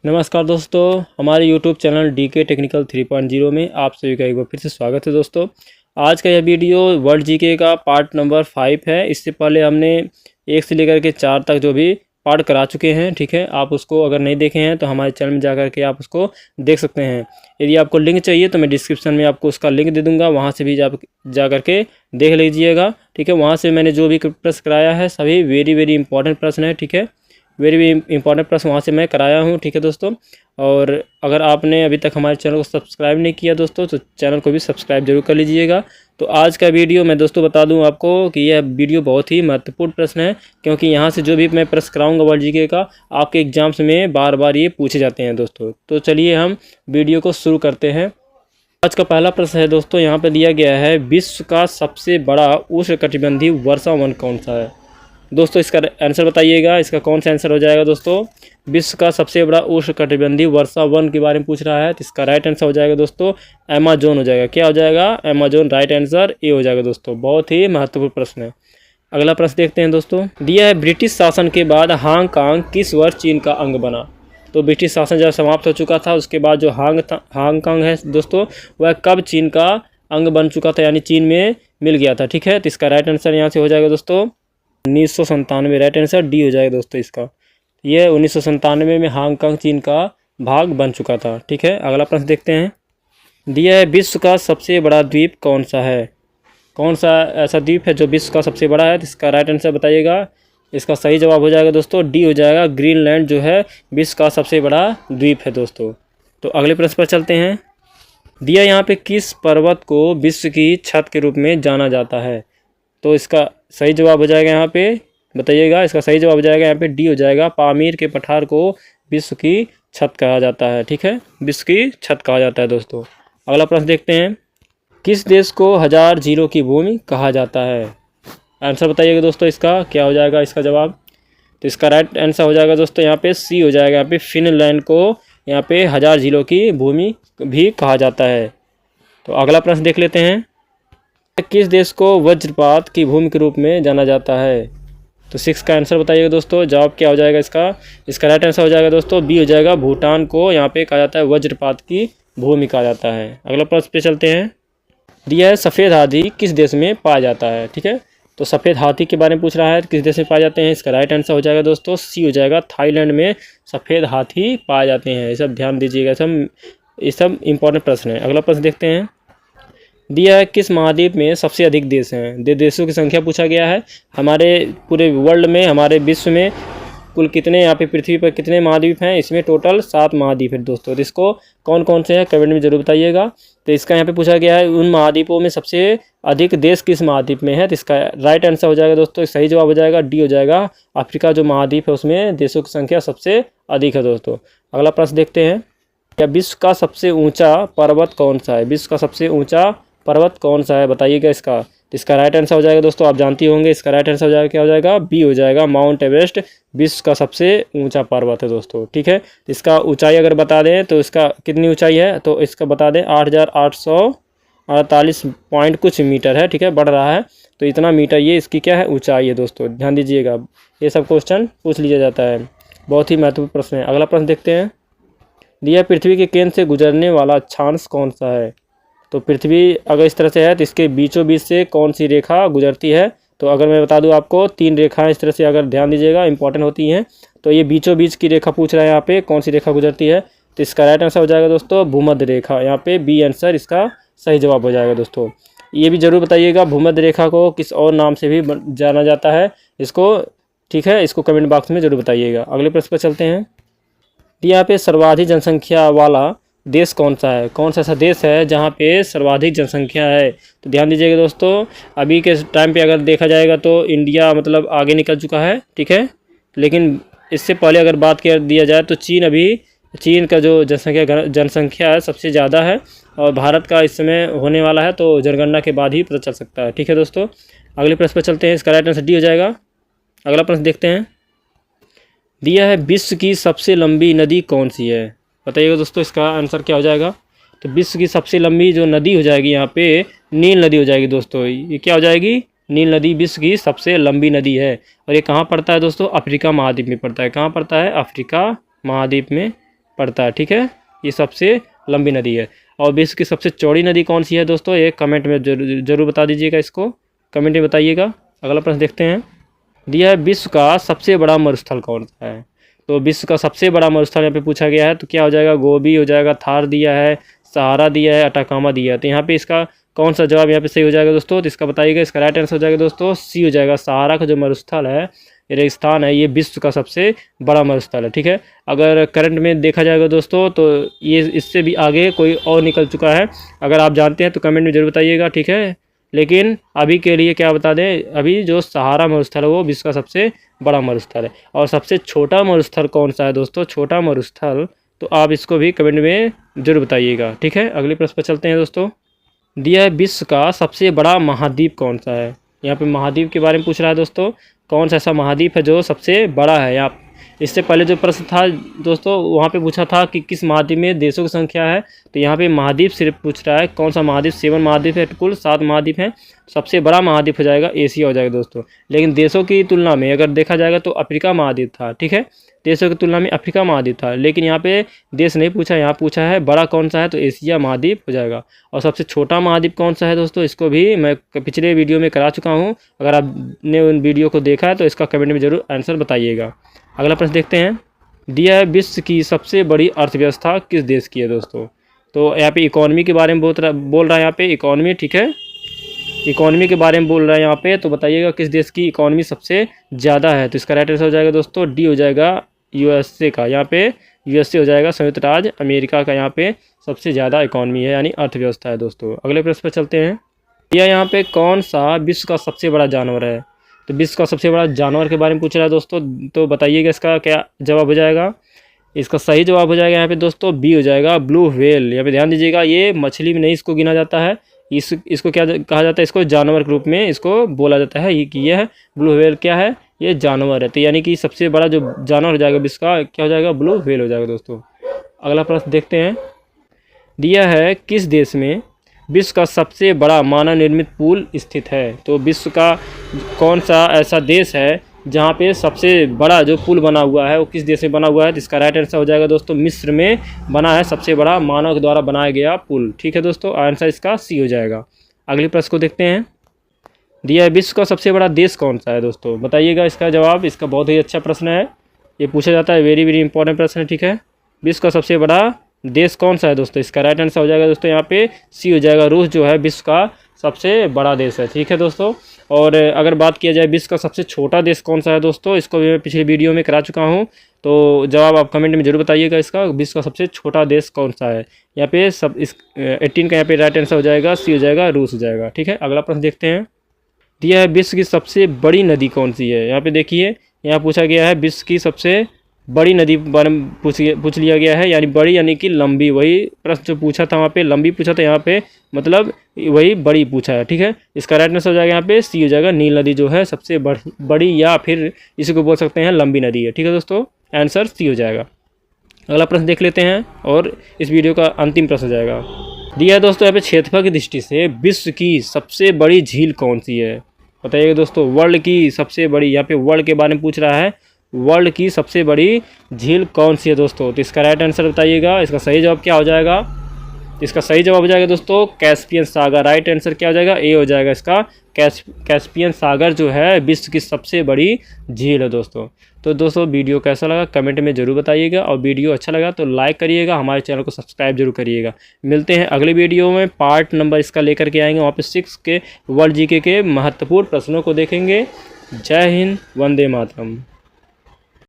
नमस्कार दोस्तों, हमारे YouTube चैनल DK टेक्निकल 3.0 में आप सभी का एक बार फिर से स्वागत है। दोस्तों, आज का यह वीडियो वर्ल्ड जीके का पार्ट नंबर 5 है। इससे पहले हमने 1 से लेकर के 4 तक जो भी पार्ट करा चुके हैं, ठीक है। आप उसको अगर नहीं देखे हैं तो हमारे चैनल में जा कर के आप उसको देख सकते हैं। यदि आपको लिंक चाहिए तो मैं डिस्क्रिप्शन में आपको उसका लिंक दे दूँगा, वहाँ से भी जा कर के देख लीजिएगा, ठीक है। वहाँ से मैंने जो भी प्रश्न कराया है सभी वेरी इंपॉर्टेंट प्रश्न है, ठीक है। वेरी इंपॉर्टेंट प्रश्न वहाँ से मैं कराया हूँ, ठीक है दोस्तों। और अगर आपने अभी तक हमारे चैनल को सब्सक्राइब नहीं किया दोस्तों, तो चैनल को भी सब्सक्राइब जरूर कर लीजिएगा। तो आज का वीडियो मैं दोस्तों बता दूं आपको कि यह वीडियो बहुत ही महत्वपूर्ण प्रश्न है, क्योंकि यहाँ से जो भी मैं प्रश्न कराऊंगा वर्ल्ड जीके का, आपके एग्जाम्स में बार बार ये पूछे जाते हैं दोस्तों। तो चलिए हम वीडियो को शुरू करते हैं। आज का पहला प्रश्न है दोस्तों, यहाँ पर दिया गया है, विश्व का सबसे बड़ा उष्णकटिबंधीय वर्षा वन कौन सा है। दोस्तों इसका आंसर बताइएगा, इसका कौन सा आंसर हो जाएगा। दोस्तों विश्व का सबसे बड़ा उष्णकटिबंधीय वर्षा वन के बारे में पूछ रहा है, तो इसका राइट आंसर हो जाएगा दोस्तों अमेजोन हो जाएगा। क्या हो जाएगा? अमेजोन। राइट आंसर ए हो जाएगा दोस्तों। बहुत ही महत्वपूर्ण प्रश्न है। अगला प्रश्न देखते हैं दोस्तों, दिया है, ब्रिटिश शासन के बाद हांगकांग किस वर्ष चीन का अंग बना। तो ब्रिटिश शासन जब समाप्त हो चुका था, उसके बाद जो हांगकांग है दोस्तों, वह कब चीन का अंग बन चुका था, यानी चीन में मिल गया था, ठीक है। तो इसका राइट आंसर यहाँ से हो जाएगा दोस्तों 1997। राइट आंसर डी हो जाएगा दोस्तों इसका। ये 1997 में हांगकांग चीन का भाग बन चुका था, ठीक है। अगला प्रश्न देखते हैं, दिया है, विश्व का सबसे बड़ा द्वीप कौन सा है। कौन सा ऐसा द्वीप है जो विश्व का सबसे बड़ा है। तो इसका राइट आंसर बताइएगा। इसका सही जवाब हो जाएगा दोस्तों डी हो जाएगा, ग्रीनलैंड जो है विश्व का सबसे बड़ा द्वीप है दोस्तों। तो अगले प्रश्न पर चलते हैं, दिया यहाँ पे, किस पर्वत को विश्व की छत के रूप में जाना जाता है। तो इसका सही जवाब हो जाएगा, यहाँ पे बताइएगा। इसका सही जवाब हो जाएगा यहाँ पे डी हो जाएगा, पामीर के पठार को विश्व की छत कहा जाता है, ठीक है। विश्व की छत कहा जाता है दोस्तों। अगला प्रश्न देखते हैं, किस देश को 1000 झीलों की भूमि कहा जाता है। आंसर बताइएगा दोस्तों, इसका क्या हो जाएगा इसका जवाब। तो इसका राइट आंसर हो जाएगा दोस्तों यहाँ पे सी हो जाएगा। यहाँ पे फिनलैंड को यहाँ पे 1000 झीलों की भूमि भी कहा जाता है। तो अगला प्रश्न देख लेते हैं, किस देश को वज्रपात की भूमि के रूप में जाना जाता है। तो 6 का आंसर बताइएगा दोस्तों, जवाब क्या हो जाएगा इसका राइट आंसर हो जाएगा दोस्तों बी हो जाएगा, भूटान को यहाँ पे कहा जाता है वज्रपात की भूमि कहा जाता है। अगला प्रश्न पे चलते हैं, दिया है, सफ़ेद हाथी किस देश में पाया जाता है, ठीक है। तो सफ़ेद हाथी के बारे में पूछ रहा है, किस देश में पाए जाते हैं। इसका राइट आंसर हो जाएगा दोस्तों सी हो जाएगा, थाईलैंड में सफ़ेद हाथी पाए जाते हैं। ये सब ध्यान दीजिएगा, ये सब इंपॉर्टेंट प्रश्न है। अगला प्रश्न देखते हैं, दिया है, किस महाद्वीप में सबसे अधिक देश हैं। देशों की संख्या पूछा गया है। हमारे पूरे वर्ल्ड में, हमारे विश्व में कुल कितने, यहाँ पे पृथ्वी पर कितने महाद्वीप हैं। इसमें टोटल 7 महाद्वीप है दोस्तों। तो इसको कौन कौन से हैं कमेंट में जरूर बताइएगा। तो इसका यहाँ पे पूछा गया है, उन महाद्वीपों में सबसे अधिक देश किस महाद्वीप में है। तो इसका राइट आंसर हो जाएगा दोस्तों, सही जवाब हो जाएगा डी हो जाएगा, अफ्रीका जो महाद्वीप है उसमें देशों की संख्या सबसे अधिक है दोस्तों। अगला प्रश्न देखते हैं, क्या विश्व का सबसे ऊँचा पर्वत कौन सा है। विश्व का सबसे ऊँचा पर्वत कौन सा है बताइएगा इसका राइट आंसर हो जाएगा दोस्तों, आप जानती होंगे। इसका राइट आंसर हो जाएगा, क्या हो जाएगा, बी हो जाएगा, माउंट एवरेस्ट विश्व का सबसे ऊंचा पर्वत है दोस्तों, ठीक है। इसका ऊंचाई अगर बता दें तो इसका कितनी ऊंचाई है, तो इसका बता दें 8848 पॉइंट कुछ मीटर है, ठीक है, बढ़ रहा है। तो इतना मीटर ये इसकी क्या है, ऊँचाई है दोस्तों, ध्यान दीजिएगा। ये सब क्वेश्चन पूछ लिया जाता है, बहुत ही महत्वपूर्ण प्रश्न है। अगला प्रश्न देखते हैं, दिया, पृथ्वी के केंद्र से गुजरने वाला अक्षांश कौन सा है। तो पृथ्वी अगर इस तरह से है तो इसके बीचों बीच से कौन सी रेखा गुजरती है। तो अगर मैं बता दूं आपको, 3 रेखाएं इस तरह से, अगर ध्यान दीजिएगा, इंपॉर्टेंट होती हैं। तो ये बीचों बीच की रेखा पूछ रहा है, यहाँ पे कौन सी रेखा गुजरती है। तो इसका राइट आंसर हो जाएगा दोस्तों भूमध्य रेखा, यहाँ पे बी आंसर इसका सही जवाब हो जाएगा दोस्तों। ये भी जरूर बताइएगा, भूमध्य रेखा को किस और नाम से भी जाना जाता है इसको, ठीक है। इसको कमेंट बॉक्स में जरूर बताइएगा। अगले प्रश्न पर चलते हैं, यहाँ पे सर्वाधिक जनसंख्या वाला देश कौन सा है। कौन सा ऐसा देश है जहाँ पे सर्वाधिक जनसंख्या है। तो ध्यान दीजिएगा दोस्तों, अभी के टाइम पे अगर देखा जाएगा तो इंडिया मतलब आगे निकल चुका है, ठीक है। लेकिन इससे पहले अगर बात कर दिया जाए तो चीन का जो जनसंख्या है सबसे ज़्यादा है, और भारत का इस समय होने वाला है, तो जनगणना के बाद ही पता चल सकता है, ठीक है दोस्तों। अगले प्रश्न पर चलते हैं, इसका राइट आंसर डी हो जाएगा। अगला प्रश्न देखते हैं, दिया है, विश्व की सबसे लंबी नदी कौन सी है। बताइएगा दोस्तों, इसका आंसर क्या हो जाएगा। तो विश्व की सबसे लंबी जो नदी हो जाएगी यहाँ पे नील नदी हो जाएगी दोस्तों। ये क्या हो जाएगी, नील नदी विश्व की सबसे लंबी नदी है। और ये कहाँ पड़ता है दोस्तों, अफ्रीका महाद्वीप में पड़ता है। कहाँ पड़ता है, अफ्रीका महाद्वीप में पड़ता है, ठीक है। ये सबसे लंबी नदी है। और विश्व की सबसे चौड़ी नदी कौन सी है दोस्तों, ये कमेंट में जरूर बता दीजिएगा, इसको कमेंट में बताइएगा। अगला प्रश्न देखते हैं। दिया है विश्व का सबसे बड़ा मरुस्थल कौन सा है। तो विश्व का सबसे बड़ा मरुस्थल यहाँ पे पूछा गया है, तो क्या हो जाएगा, गोबी हो जाएगा, थार दिया है, सहारा दिया है, अटाकामा दिया है। तो यहाँ पे इसका कौन सा जवाब यहाँ पे सही हो जाएगा दोस्तों, तो इसका बताइएगा। इसका राइट आंसर हो जाएगा दोस्तों सी हो जाएगा। सहारा का जो मरुस्थल है, रेगिस्तान है, ये विश्व का सबसे बड़ा मरुस्थल है, ठीक है। अगर करंट में देखा जाएगा दोस्तों तो ये इससे भी आगे कोई और निकल चुका है। अगर आप जानते हैं तो कमेंट में जरूर बताइएगा, ठीक है। लेकिन अभी के लिए क्या बता दें, अभी जो सहारा मरुस्थल है वो विश्व का सबसे बड़ा मरुस्थल है। और सबसे छोटा मरुस्थल कौन सा है दोस्तों, छोटा मरुस्थल, तो आप इसको भी कमेंट में जरूर बताइएगा, ठीक है। अगले प्रश्न पर चलते हैं दोस्तों। दिया है विश्व का सबसे बड़ा महाद्वीप कौन सा है। यहाँ पे महाद्वीप के बारे में पूछ रहा है दोस्तों, कौन सा ऐसा महाद्वीप है जो सबसे बड़ा है। यहाँ इससे पहले जो प्रश्न था दोस्तों वहाँ पे पूछा था कि किस महाद्वीप में देशों की संख्या है, तो यहाँ पे महाद्वीप सिर्फ पूछ रहा है कौन सा महाद्वीप। 7 महाद्वीप है, कुल 7 महाद्वीप हैं। सबसे बड़ा महाद्वीप हो जाएगा एशिया हो जाएगा दोस्तों। लेकिन देशों की तुलना में अगर देखा जाएगा तो अफ्रीका महाद्वीप था, ठीक है। देशों की तुलना में अफ्रीका महाद्वीप था, लेकिन यहाँ पे देश नहीं पूछा, यहाँ पूछा है बड़ा कौन सा है, तो एशिया महाद्वीप हो जाएगा। और सबसे छोटा महाद्वीप कौन सा है दोस्तों, इसको भी मैं पिछले वीडियो में करा चुका हूँ। अगर आपने उन वीडियो को देखा है तो इसका कमेंट में जरूर आंसर बताइएगा। अगला प्रश्न देखते हैं। दिया है विश्व की सबसे बड़ी अर्थव्यवस्था किस देश की है दोस्तों। तो यहाँ पे इकोनॉमी के बारे में बोल रहा है, यहाँ पे इकोनॉमी, ठीक है। इकोनॉमी के बारे में बोल रहा है यहाँ पे, तो बताइएगा किस देश की इकोनॉमी सबसे ज़्यादा है। तो इसका राइट आंसर हो जाएगा दोस्तों डी हो जाएगा, यूएसए का। यहाँ पे यूएसए हो जाएगा, संयुक्त राज्य अमेरिका का यहाँ पे सबसे ज़्यादा इकोनॉमी है, यानी अर्थव्यवस्था है दोस्तों। अगले प्रश्न पर चलते हैं। यह यहाँ पे कौन सा विश्व का सबसे बड़ा जानवर है। तो विश्व का सबसे बड़ा जानवर के बारे में पूछ रहा है दोस्तों, तो बताइएगा इसका क्या जवाब हो जाएगा। इसका सही जवाब हो जाएगा यहाँ पे दोस्तों बी हो जाएगा, ब्लू व्हेल। यहाँ पे ध्यान दीजिएगा, ये मछली में नहीं इसको गिना जाता है, इसको क्या कहा जाता है, इसको जानवर के रूप में इसको बोला जाता है। ये कि यह है ब्लू व्हेल, क्या है, ये जानवर है। तो यानी कि सबसे बड़ा जो जानवर हो जाएगा विश्व का, क्या हो जाएगा, ब्लू व्हेल हो जाएगा दोस्तों। अगला प्रश्न देखते हैं। दिया है किस देश में विश्व का सबसे बड़ा मानव निर्मित पुल स्थित है। तो विश्व का कौन सा ऐसा देश है जहाँ पे सबसे बड़ा जो पुल बना हुआ है वो किस देश में बना हुआ है। तो इसका राइट आंसर हो जाएगा दोस्तों मिस्र में बना है सबसे बड़ा मानव के द्वारा बनाया गया पुल, ठीक है दोस्तों। आंसर इसका सी हो जाएगा। अगले प्रश्न को देखते हैं। दिया है विश्व का सबसे बड़ा देश कौन सा है दोस्तों, बताइएगा इसका जवाब। इसका बहुत ही अच्छा प्रश्न है, ये पूछा जाता है, वेरी इंपॉर्टेंट प्रश्न है, ठीक है। विश्व का सबसे बड़ा देश कौन सा है दोस्तों, इसका राइट आंसर हो जाएगा दोस्तों यहाँ पे सी हो जाएगा, रूस जो है विश्व का सबसे बड़ा देश है, ठीक है दोस्तों। और अगर बात किया जाए विश्व का सबसे छोटा देश कौन सा है दोस्तों, इसको भी मैं पिछले वीडियो में करा चुका हूँ, तो जवाब आप कमेंट में जरूर बताइएगा इसका विश्व का सबसे छोटा देश कौन सा है। यहाँ पे सब इस 18 का यहाँ पे राइट आंसर हो जाएगा सी हो जाएगा, रूस हो जाएगा, ठीक है। अगला प्रश्न देखते हैं। दिया है विश्व की सबसे बड़ी नदी कौन सी है। यहाँ पे देखिए, यहाँ पूछा गया है विश्व की सबसे बड़ी नदी बारे में पूछ लिया गया है, यानी बड़ी यानी कि लंबी। वही प्रश्न जो पूछा था वहाँ पे लंबी पूछा था, यहाँ पे मतलब वही बड़ी पूछा है, ठीक है। इसका राइट आंसर हो जाएगा यहाँ पे सी हो जाएगा, नील नदी जो है सबसे बड़ी या फिर इसी को बोल सकते हैं लंबी नदी है, ठीक है दोस्तों। आंसर सी हो जाएगा। अगला प्रश्न देख लेते हैं और इस वीडियो का अंतिम प्रश्न हो जाएगा। दिया है दोस्तों यहाँ पे क्षेत्रफल की दृष्टि से विश्व की सबसे बड़ी झील कौन सी है, बताइएगा दोस्तों। वर्ल्ड की सबसे बड़ी, यहाँ पे वर्ल्ड के बारे में पूछ रहा है, वर्ल्ड की सबसे बड़ी झील कौन सी है दोस्तों। तो इसका राइट आंसर बताइएगा। इसका सही जवाब क्या हो जाएगा, इसका सही जवाब हो जाएगा दोस्तों कैस्पियन सागर। राइट आंसर क्या हो जाएगा, ए हो जाएगा इसका। कैस्पियन सागर जो है विश्व की सबसे बड़ी झील है दोस्तों। तो दोस्तों वीडियो कैसा लगा कमेंट में जरूर बताइएगा, और वीडियो अच्छा लगा तो लाइक करिएगा, हमारे चैनल को सब्सक्राइब जरूर करिएगा। मिलते हैं अगले वीडियो में, पार्ट नंबर इसका लेकर के आएंगे, वहाँ पे 6 के वर्ल्ड जीके के महत्वपूर्ण प्रश्नों को देखेंगे। जय हिंद, वंदे मातरम।